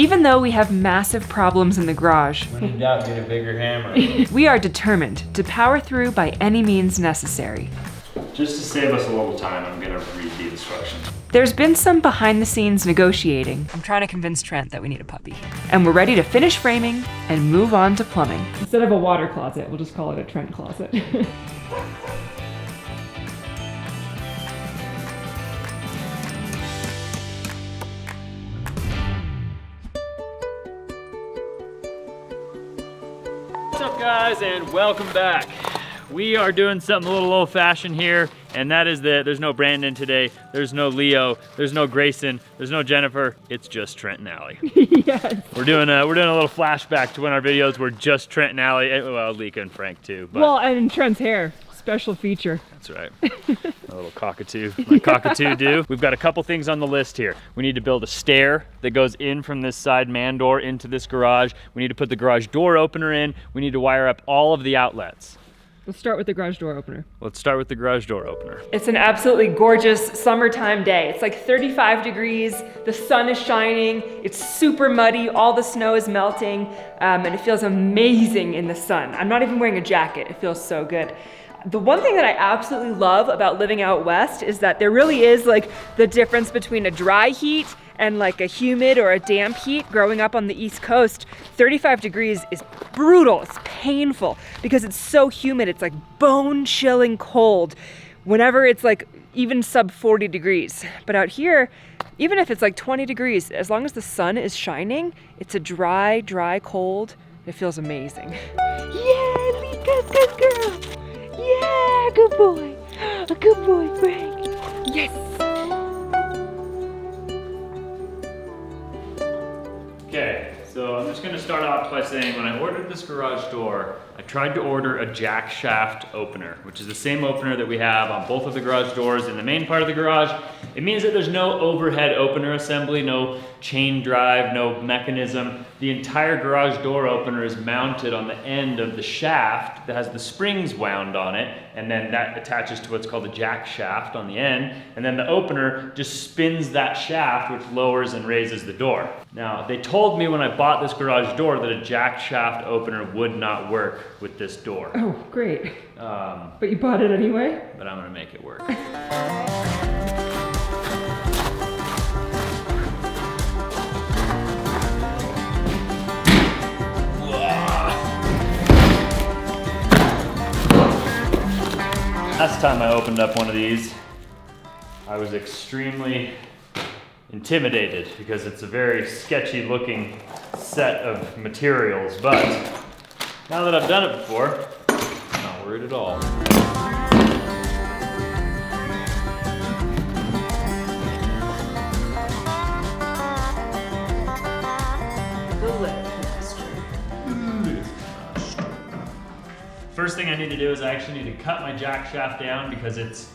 Even though we have massive problems in the garage, when in doubt, get a bigger hammer. we are determined to power through by any means necessary. Just to save us a little time, I'm gonna read the instructions. There's been some behind the scenes negotiating. I'm trying to convince Trent that we need a puppy. And we're ready to finish framing and move on to plumbing. Instead of a water closet, we'll just call it a Trent closet. What's up, guys, and welcome back. We are doing something a little old-fashioned here, and that is that there's no Brandon today, there's no Leo, there's no Grayson, there's no Jennifer, it's just Trent and Allie. Yes. We're doing a little flashback to when our videos were just Trent and Allie, well, Lika and Frank too. But well, and Trent's hair, special feature. that's right. A little cockatoo, like cockatoo do. We've got a couple things on the list here. We need to build a stair that goes in from this side man door into this garage. We need to put the garage door opener in. We need to wire up all of the outlets. Let's start with the garage door opener. Let's start with the garage door opener. It's an absolutely gorgeous summertime day. It's like 35 degrees, the sun is shining, it's super muddy, all the snow is melting, and it feels amazing in the sun. I'm not even wearing a jacket, it feels so good. The one thing that I absolutely love about living out west is that there really is like the difference between a dry heat and like a humid or a damp heat. Growing up on the East Coast, 35 degrees is brutal, it's painful because it's so humid, it's like bone-chilling cold whenever it's like even sub 40 degrees. But out here, even if it's like 20 degrees, as long as the sun is shining, it's a dry, cold, it feels amazing. Yeah, Lika, good girl. Yeah, good boy. A good boy, Frank. Yes. Okay, so I'm just gonna start off by saying when I ordered this garage door, I tried to order a jack shaft opener, which is the same opener that we have on both of the garage doors in the main part of the garage. It means that there's no overhead opener assembly, no chain drive, no mechanism. The entire garage door opener is mounted on the end of the shaft that has the springs wound on it, and then that attaches to what's called a jack shaft on the end, and then the opener just spins that shaft, which lowers and raises the door. Now, they told me when I bought this garage door that a jack shaft opener would not work with this door. Oh, great. But you bought it anyway? But I'm gonna make it work. Last time I opened up one of these, I was extremely intimidated because it's a very sketchy looking set of materials, but now that I've done it before, I'm not worried at all. First thing I need to do is I actually need to cut my jack shaft down because it's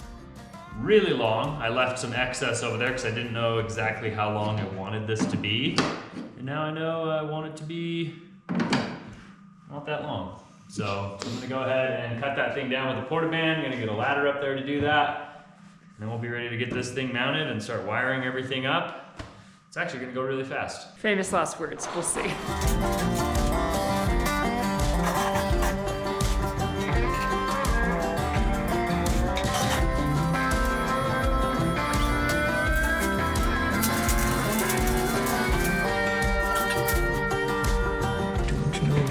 really long. I left some excess over there because I didn't know exactly how long I wanted this to be. And now I know I want it to be not that long. So I'm gonna go ahead and cut that thing down with a portaband. I'm gonna get a ladder up there to do that. And then we'll be ready to get this thing mounted and start wiring everything up. It's actually gonna go really fast. Famous last words, we'll see.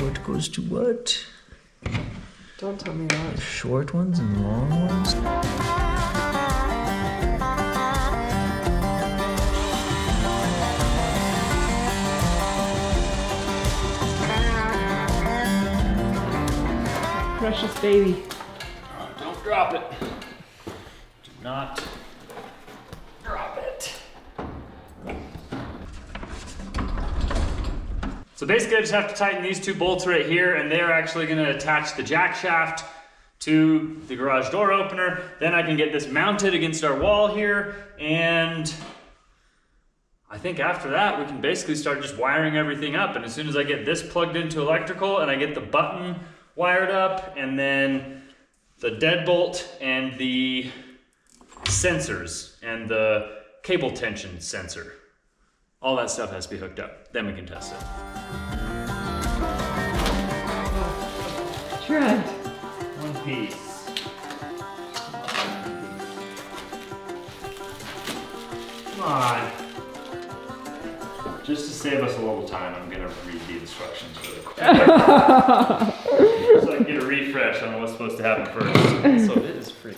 What goes to what? Don't tell me that. Short ones and long ones? Precious baby. Don't drop it. Do not drop it. So basically I just have to tighten these two bolts right here, and they're actually gonna attach the jack shaft to the garage door opener. Then I can get this mounted against our wall here, and I think after that we can basically start just wiring everything up. And as soon as I get this plugged into electrical and I get the button wired up, and then the deadbolt and the sensors and the cable tension sensor All that stuff has to be hooked up. Then we can test it. Trent. One piece. Come on. Just to save us a little time, I'm gonna read the instructions really quick. So I can get a refresh on what's supposed to happen first. So it is freaking...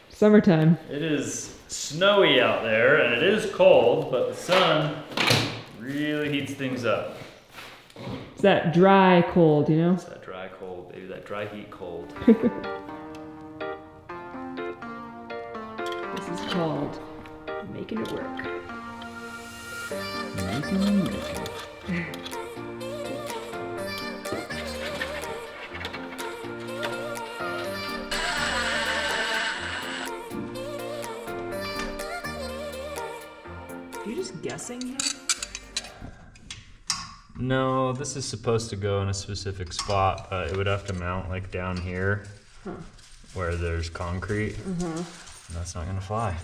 Summertime. It is snowy out there and it is cold, but the sun really heats things up. It's that dry cold, you know? It's that dry cold, baby, that dry heat cold. This is called making it work. Are you just guessing here? No, this is supposed to go in a specific spot, but it would have to mount like down here where there's concrete. That's not gonna fly.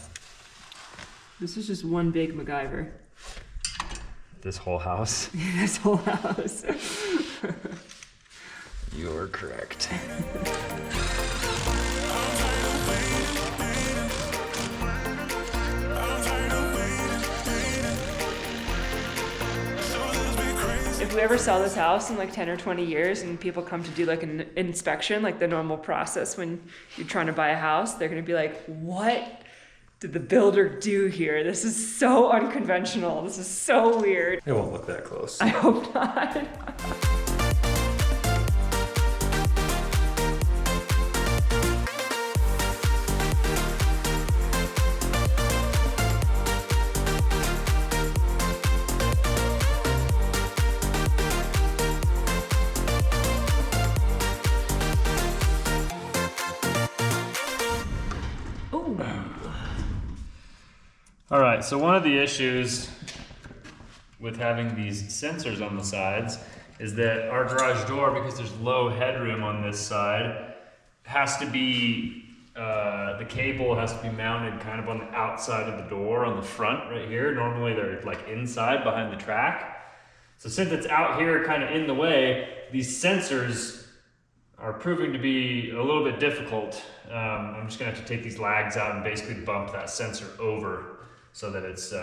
This is just one big MacGyver. This whole house. This whole house. You're correct. If we ever sell this house in like 10 or 20 years and people come to do like an inspection, like the normal process when you're trying to buy a house, they're gonna be like, what did the builder do here? This is so unconventional. This is so weird. It won't look that close. I hope not. All right, so one of the issues with having these sensors on the sides is that our garage door, because there's low headroom on this side, has to be, the cable has to be mounted kind of on the outside of the door on the front right here. Normally they're like inside behind the track. So since it's out here kind of in the way, these sensors are proving to be a little bit difficult. I'm just gonna have to take these lags out and basically bump that sensor over so that it's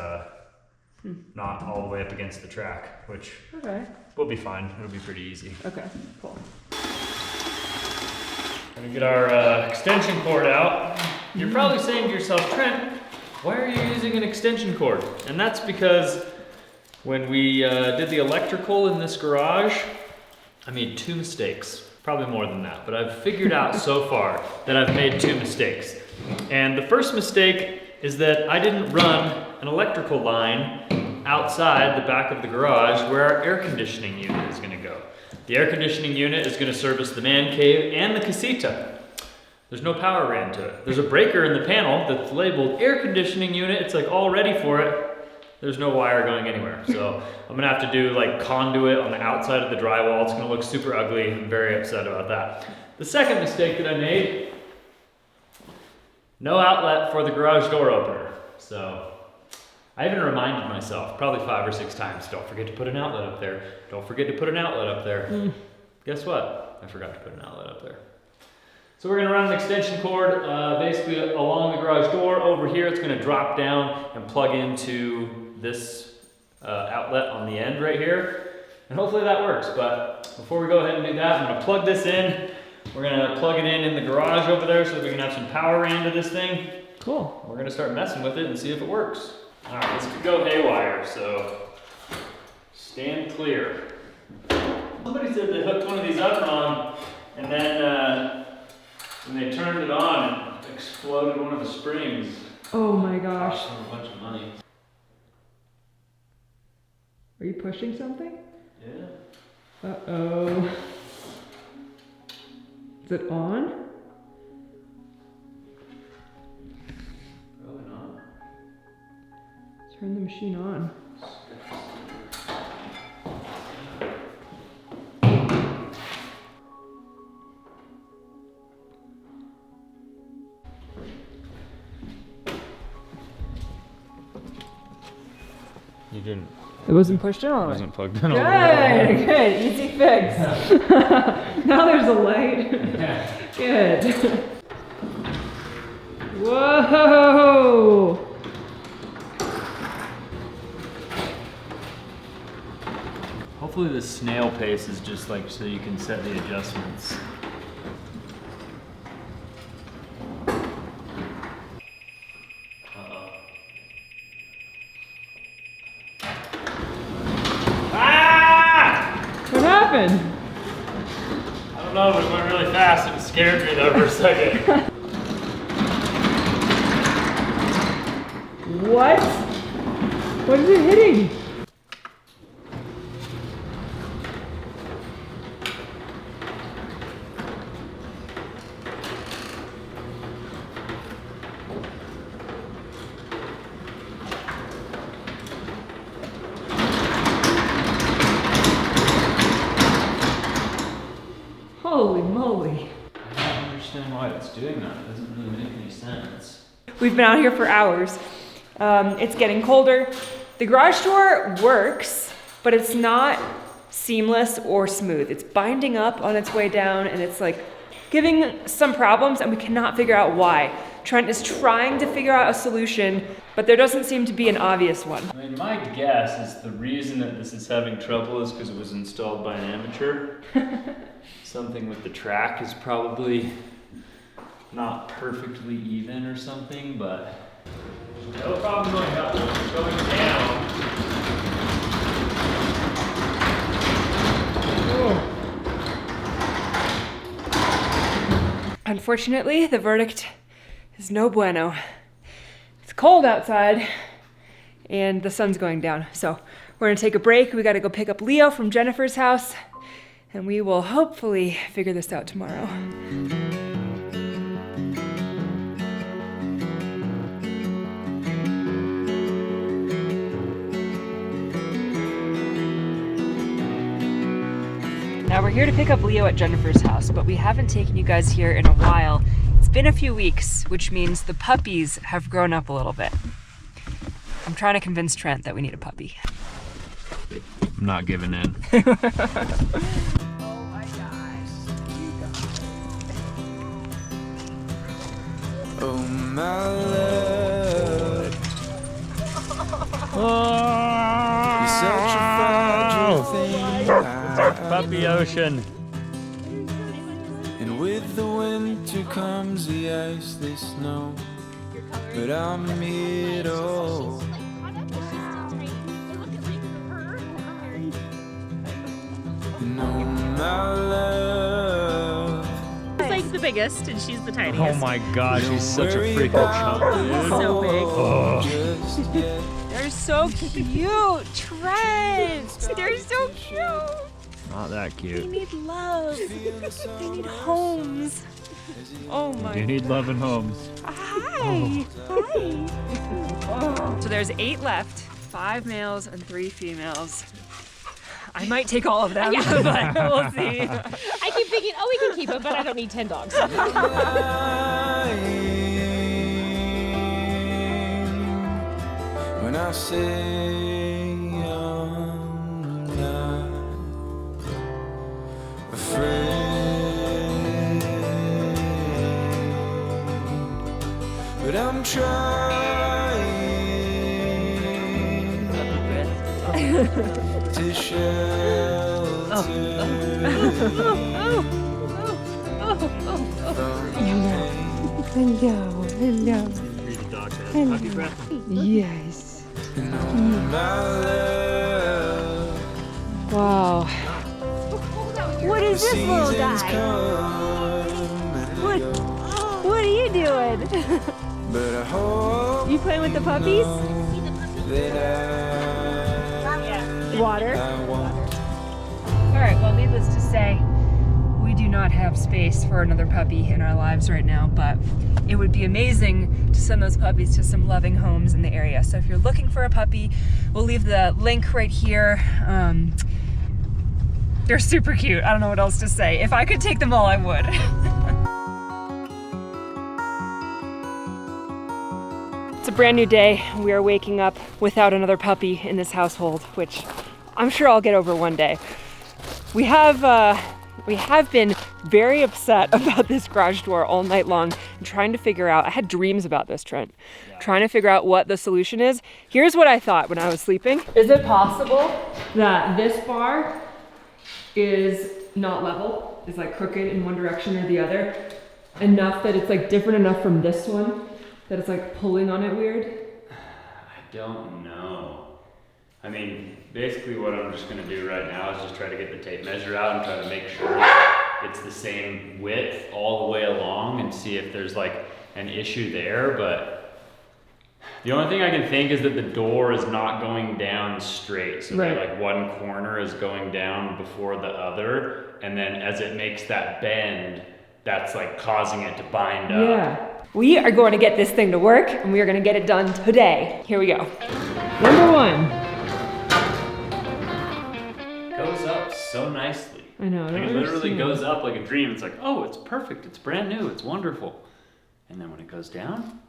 not all the way up against the track, which will be fine. It'll be pretty easy. Okay, cool. Gonna get our extension cord out. You're probably saying to yourself, Trent, why are you using an extension cord? And that's because when we did the electrical in this garage, I made 2 mistakes. Probably more than that, but I've figured out so far that I've made 2 mistakes. And the first mistake is that I didn't run an electrical line outside the back of the garage where our air conditioning unit is gonna go. The air conditioning unit is gonna service the man cave and the casita. There's no power ran to it. There's a breaker in the panel that's labeled air conditioning unit. It's like all ready for it. There's no wire going anywhere. So I'm gonna have to do like conduit on the outside of the drywall. It's gonna look super ugly. I'm very upset about that. The second mistake that I made, no outlet for the garage door opener. So I even reminded myself probably 5 or 6 times, don't forget to put an outlet up there. Don't forget to put an outlet up there. Guess what? I forgot to put an outlet up there. So we're gonna run an extension cord basically along the garage door. Over here, it's gonna drop down and plug into this outlet on the end right here. And hopefully that works. But before we go ahead and do that, I'm gonna plug this in. We're gonna plug it in the garage over there so that we can have some power ran to this thing. Cool. We're gonna start messing with it and see if it works. All right, this could go haywire, so stand clear. Somebody said they hooked one of these up on, and then when they turned it on, it exploded one of the springs. Oh my gosh. Cost them a bunch of money. Are you pushing something? Yeah. Uh-oh. Is it on? Probably not. Turn the machine on. You didn't. It wasn't pushed in all the way. Wasn't plugged in all the way. Good, easy fix. Now there's a light. Good. Whoa! Hopefully the snail pace is just like so you can set the adjustments. What happened? I don't know, but it went really fast and it scared me there for a second. What? What is it hitting? Holy moly. I don't understand why it's doing that. It doesn't really make any sense. We've been out here for hours. It's getting colder. The garage door works, but it's not seamless or smooth. It's binding up on its way down and it's like giving some problems and we cannot figure out why. Trent is trying to figure out a solution, but there doesn't seem to be an obvious one. I mean, my guess is the reason that this is having trouble is because it was installed by an amateur. Something with the track is probably not perfectly even or something, but no problem going up, going down. Unfortunately, the verdict is no bueno. It's cold outside and the sun's going down. So we're gonna take a break. We gotta go pick up Leo from Jennifer's house and we will hopefully figure this out tomorrow. Now we're here to pick up Leo at Jennifer's house, but we haven't taken you guys here in a while. It's been a few weeks, which means the puppies have grown up a little bit. I'm trying to convince Trent that we need a puppy. I'm not giving in. Oh my gosh. Oh my love, you're such a fragile thing. Puppy ocean. And with the winter comes the ice, the snow, but I'm it all. And oh my love, He's like the biggest and she's the tiniest. Oh my gosh, he's such a worry freaking about chump, it dude. So big. all just yet. They're so cute, Trent. They're so cute. Not that They cute. need love. They need homes. Oh my. You need love and homes. Hi. Hi. So there's 8 left, 5 males and 3 females. I might take all of them, but we'll see. I keep thinking, oh, we can keep it, but I don't need 10 dogs. When I say I'm not afraid, but I'm trying to shelter Hello. Puppy breath. Yes. and oh my love. Wow. What is this little Seasons guy? come and What? go, What are you doing? but I hope You playing with the puppies? that Water. I won't. All right, well, needless to say, we do not have space for another puppy in our lives right now, but it would be amazing to send those puppies to some loving homes in the area. So if you're looking for a puppy, we'll leave the link right here. They're super cute. I don't know what else to say. If I could take them all, I would. It's a brand new day. We are waking up without another puppy in this household, which I'm sure I'll get over one day. We have been very upset about this garage door all night long and trying to figure out, I had dreams about this, Trent, trying to figure out what the solution is. Here's what I thought when I was sleeping. Is it possible that this bar is not level, is like crooked in one direction or the other, enough that it's like different enough from this one that it's like pulling on it weird? I don't know. I mean, basically what I'm just gonna do right now is just try to get the tape measure out and try to make sure it's the same width all the way along and see if there's like an issue there. But the only thing I can think is that the door is not going down straight. So Right. that like one corner is going down before the other. And then as it makes that bend, that's like causing it to bind up. Yeah. We are going to get this thing to work and we are gonna get it done today. Here we go. Number one. Goes up so nicely. I know, I don't Like it literally understand. goes up like a dream. It's like, oh, it's perfect, it's brand new, it's wonderful. And then when it goes down,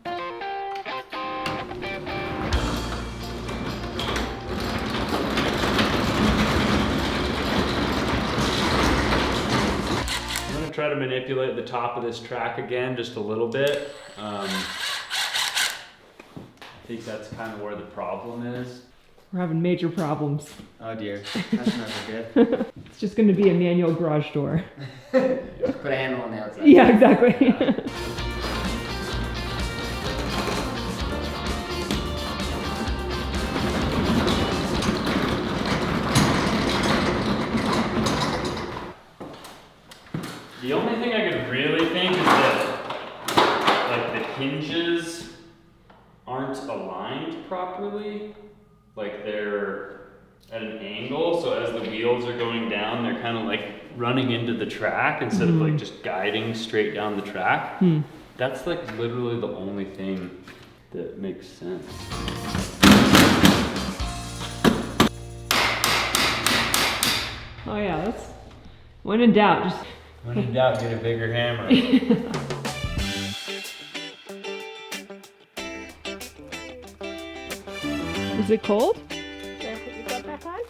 I'm gonna try to manipulate the top of this track again just a little bit. I think that's kind of where the problem is. We're having major problems. Oh dear, that's never good. It's just gonna be a manual garage door. Just put a handle on the outside. Yeah, exactly. The only thing I could really think is that like the hinges aren't aligned properly. Like they're at an angle, so as the wheels are going down, they're kind of like running into the track instead of like just guiding straight down the track. That's like literally the only thing that makes sense. Oh yeah, that's, when in doubt, just, When in doubt, get a bigger hammer. is it cold? Should I put your glove back on?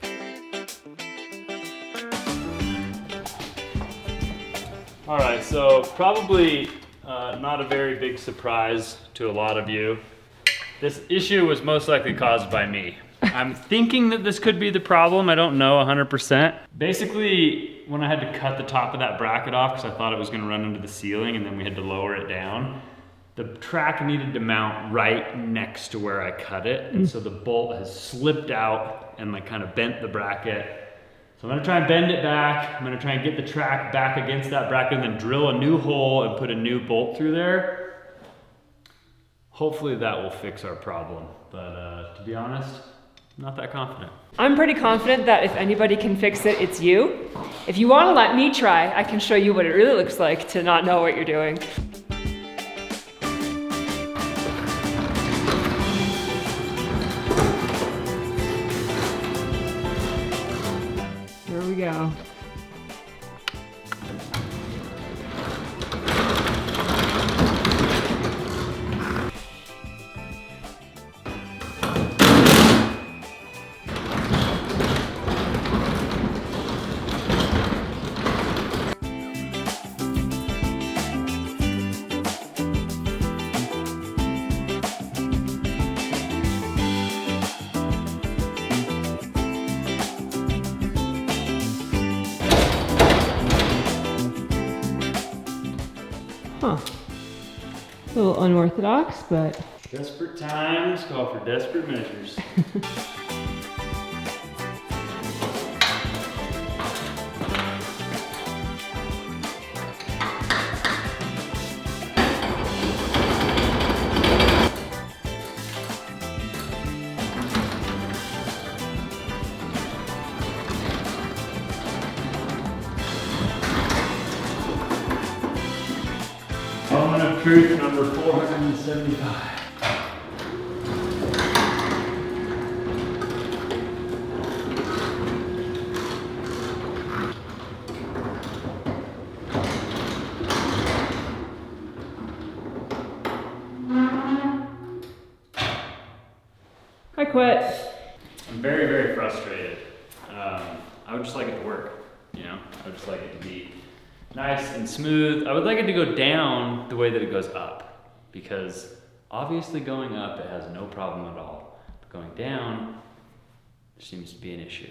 All right, so probably not a very big surprise to a lot of you. This issue was most likely caused by me. I'm thinking that this could be the problem. I don't know 100%. Basically, when I had to cut the top of that bracket off because I thought it was going to run into the ceiling and then we had to lower it down, the track needed to mount right next to where I cut it. And so the bolt has slipped out and like kind of bent the bracket. So I'm gonna try and bend it back. I'm gonna try and get the track back against that bracket and then drill a new hole and put a new bolt through there. Hopefully that will fix our problem. But to be honest, I'm not that confident. I'm pretty confident that if anybody can fix it, it's you. If you want to let me try, I can show you what it really looks like to not know what you're doing. Here we go. Huh. A little unorthodox, but Desperate times call for desperate measures. Moment of truth number 475. quit. I'm very, very frustrated. I would just like it to work, you know? I would just like it to be nice and smooth. I would like it to go down the way that it goes up, because obviously going up, it has no problem at all. But going down, there seems to be an issue.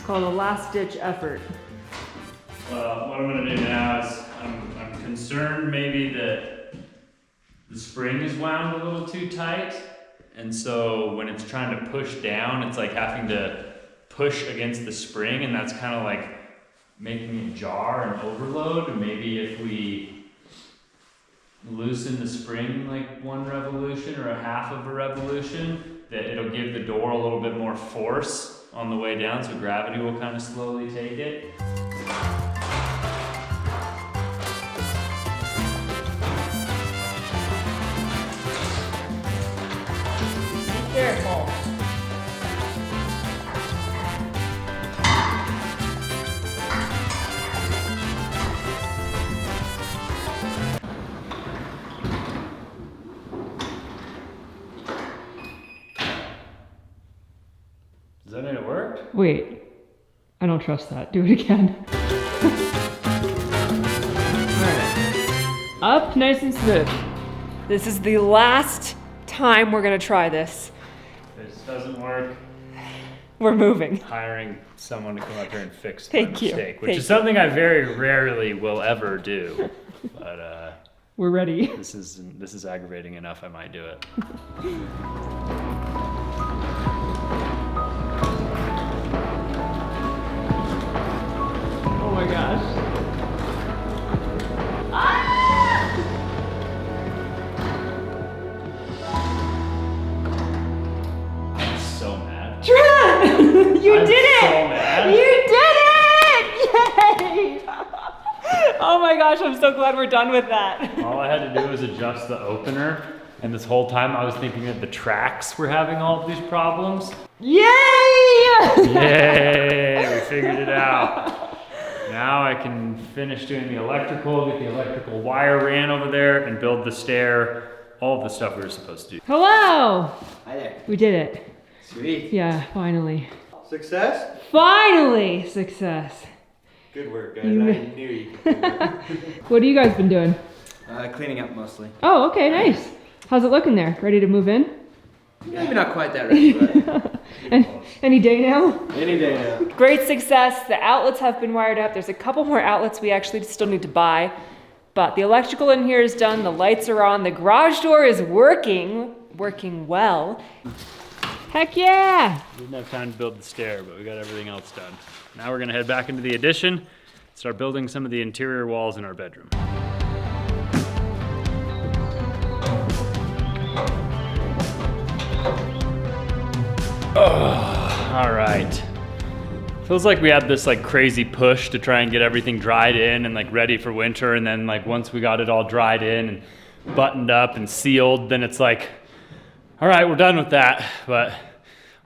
Called a last-ditch effort. Well, what I'm gonna do now is I'm concerned maybe that the spring is wound a little too tight, and so when it's trying to push down, it's like having to push against the spring, and that's kind of like making it jar and overload. And maybe if we loosen the spring like 1 revolution or a half of a revolution, that it'll give the door a little bit more force on the way down, so gravity will kind of slowly take it. Be careful. Does that mean it worked? Wait, I don't trust that. Do it again. Alright. Up nice and smooth. This is the last time we're gonna try this. If this doesn't work, We're moving. hiring someone to come up here and fix my Thank you. mistake, which Thank is something I very rarely will ever do. But We're ready. this is aggravating enough. I might do it. Oh my gosh. I'm so mad. Trent! You I'm did it! so mad. You did it! Yay! Oh my gosh, I'm so glad we're done with that. All I had to do was adjust the opener, and this whole time I was thinking that the tracks were having all of these problems. Yay! Yay! We figured it out. Now I can finish doing the electrical, get the electrical wire ran over there, and build the stair, all of the stuff we were supposed to do. Hello! Hi there. We did it. Sweet. Yeah, finally. Success? Finally! Success. Good work, guys. You- I knew you could do it. What have you guys been doing? Cleaning up mostly. Oh, okay, nice. How's it looking there? Ready to move in? Maybe not quite that ready, but Any day now? any day now. Great success. The outlets have been wired up. There's a couple more outlets we actually still need to buy. But the electrical in here is done. The lights are on. The garage door is working well. Heck yeah! Didn't have time to build the stair, but we got everything else done. Now we're gonna head back into the addition, start building some of the interior walls in our bedroom. All right. Feels like we had this like crazy push to try and get everything dried in and like ready for winter, and then like once we got it all dried in and buttoned up and sealed, then it's like, all right, we're done with that. But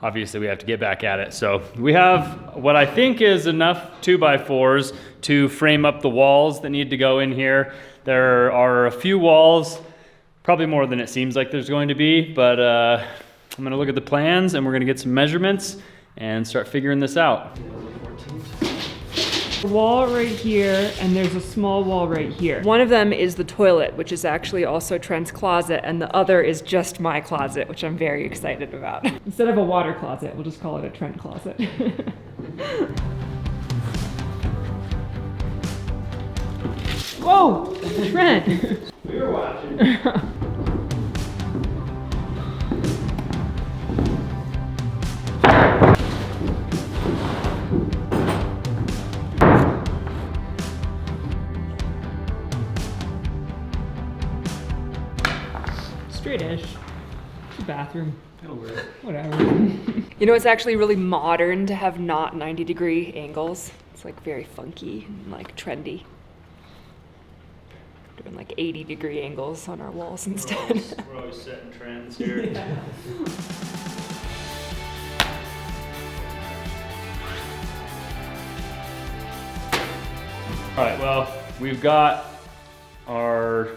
obviously we have to get back at it. So we have what I think is enough 2x4s to frame up the walls that need to go in here. There are a few walls, probably more than it seems like there's going to be, but I'm gonna look at the plans and we're gonna get some measurements and start figuring this out. A wall right here, and there's a small wall right here. One of them is the toilet, which is actually also Trent's closet, and the other is just my closet, which I'm very excited about. Instead of a water closet, we'll just call it a Trent closet. Whoa! Trent! We were watching. Straight-ish. It's a bathroom. It'll work. Whatever. You know, it's actually really modern to have not 90-degree angles. It's like very funky and like trendy. Do doing like 80-degree angles on our walls instead. We're always setting trends here. All right, well, we've got our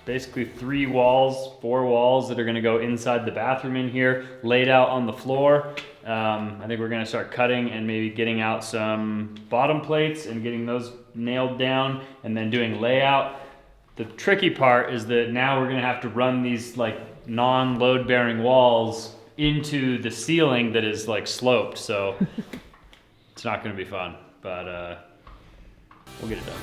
basically 4 walls that are gonna go inside the bathroom in here, laid out on the floor. I think we're gonna start cutting and maybe getting out some bottom plates and getting those nailed down and then doing layout. The tricky part is that now we're gonna have to run these like non-load bearing walls into the ceiling that is like sloped, so it's not gonna be fun, but we'll get it done.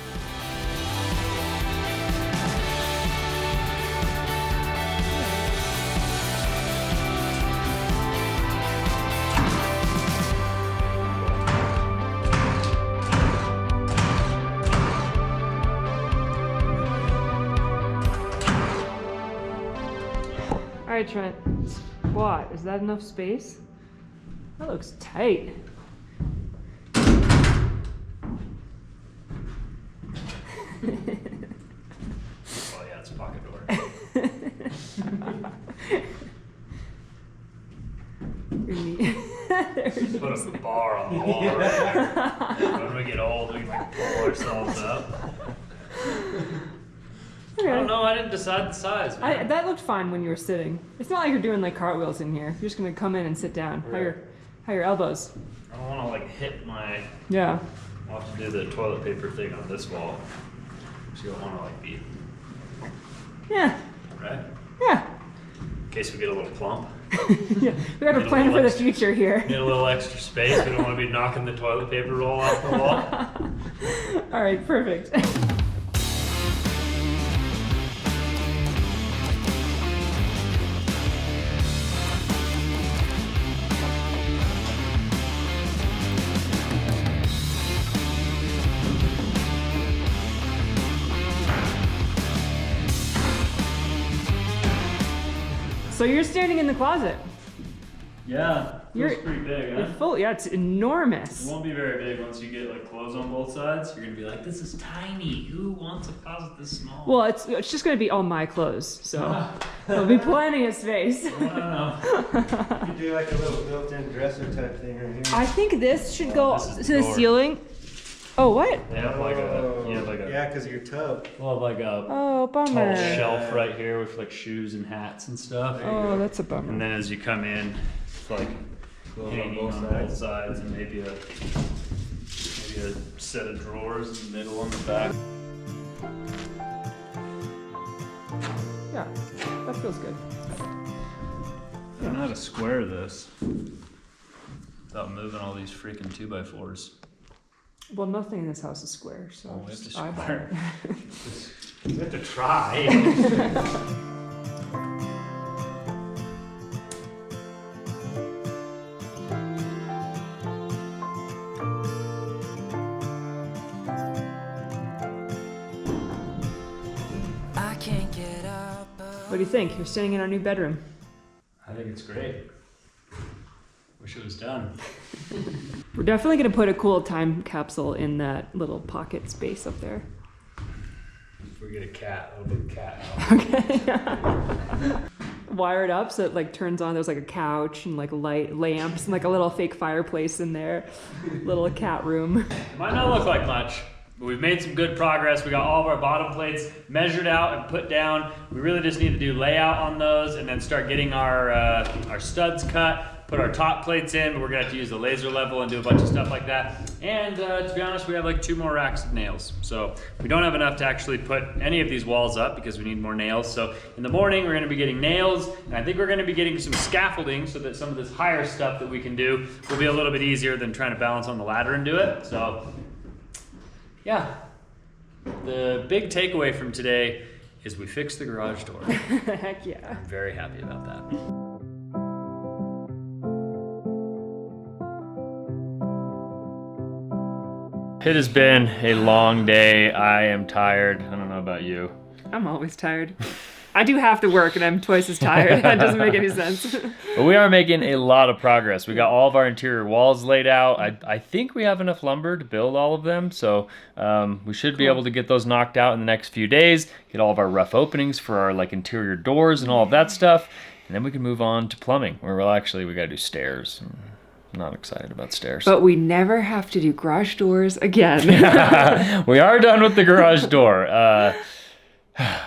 All right, Trent. What? Is that enough space? That looks tight. Oh yeah, it's a pocket door. Put a bar on the wall right there. When we get old, we can like pull ourselves up. Okay. I don't know, I didn't decide the size, man. That looked fine when you were sitting. It's not like you're doing like cartwheels in here. You're just gonna come in and sit down. Right. How your elbows? I don't wanna like hit my, Yeah. I'll have to do the toilet paper thing on this wall. So you don't wanna like be, Yeah. right? Yeah. In case we get a little plump. Yeah. We got a Need a plan little for the extra- future here. Need a little extra space, we don't wanna be knocking the toilet paper roll off the wall. All right, perfect. So you're standing in the closet. Yeah, You're- it's pretty big, You're huh? full. Yeah, it's It enormous. won't be very big once you get like clothes on both sides. You're gonna be like, this is tiny. Who wants a closet this small? Well, it's just gonna be all my clothes, so there'll be plenty of space. I don't know. You could do like a little built-in dresser type thing right here. I think this should go This is to the the door. ceiling. Oh, what? They have like a, you have like a, Yeah, because of your tub. well, like a Oh, tall bummer. shelf right here with like shoes and hats and stuff. Oh, that's a And bummer. then as you come in, it's like Clothes on hanging both on both sides and maybe a set of drawers in the middle on the back. Yeah, that feels good. I don't know how to square this without moving all these freaking 2x4s. Well, nothing in this house is square, so Oh, we have just to eyeball square it. We have to try. I can't get up. What do you think? You're staying in our new bedroom. I think it's great. Wish it was done. We're definitely gonna put a cool time capsule in that little pocket space up there. If we get a cat, it'll be a cat house. Okay. Wire it up so it like turns on. There's like a couch and like light lamps and like a little fake fireplace in there. Little cat room. It might not look like much, but we've made some good progress. We got all of our bottom plates measured out and put down. We really just need to do layout on those and then start getting our studs cut, put our top plates in, but we're gonna have to use the laser level and do a bunch of stuff like that. And to be honest, we have like 2 more racks of nails. So we don't have enough to actually put any of these walls up because we need more nails. So in the morning, we're gonna be getting nails, and I think we're gonna be getting some scaffolding so that some of this higher stuff that we can do will be a little bit easier than trying to balance on the ladder and do it. So yeah, the big takeaway from today is we fixed the garage door. Heck yeah. I'm very happy about that. It has been a long day. I am tired. I don't know about you. I'm always tired. I do half the work and I'm twice as tired. That doesn't make any sense. But we are making a lot of progress. We got all of our interior walls laid out. I think we have enough lumber to build all of them, so we should be able to get those knocked out in the next few days, get all of our rough openings for our like interior doors and all of that stuff, and then we can move on to plumbing, where we gotta do stairs. I'm not excited about stairs. But we never have to do garage doors again. We are done with the garage door.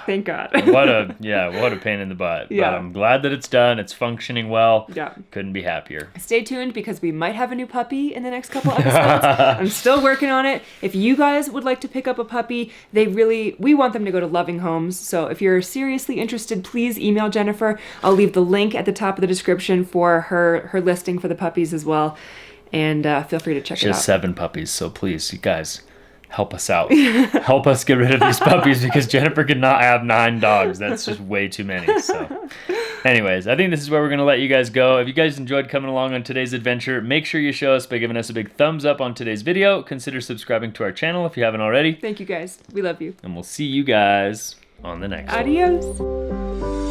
Thank God. What a pain in the butt. Yeah. But I'm glad that it's done. It's functioning well. Yeah. Couldn't be happier. Stay tuned because we might have a new puppy in the next couple episodes. I'm still working on it. If you guys would like to pick up a puppy, we want them to go to loving homes. So if you're seriously interested, please email Jennifer. I'll leave the link at the top of the description for her listing for the puppies as well. And feel free to check She it out. has 7 puppies, so please, you guys, help us out. Help us get rid of these puppies because Jennifer could not have 9 dogs. That's just way too many. So anyways, I think this is where we're going to let you guys go. If you guys enjoyed coming along on today's adventure, make sure you show us by giving us a big thumbs up on today's video. Consider subscribing to our channel if you haven't already. Thank you guys. We love you. And we'll see you guys on the next one. Adios.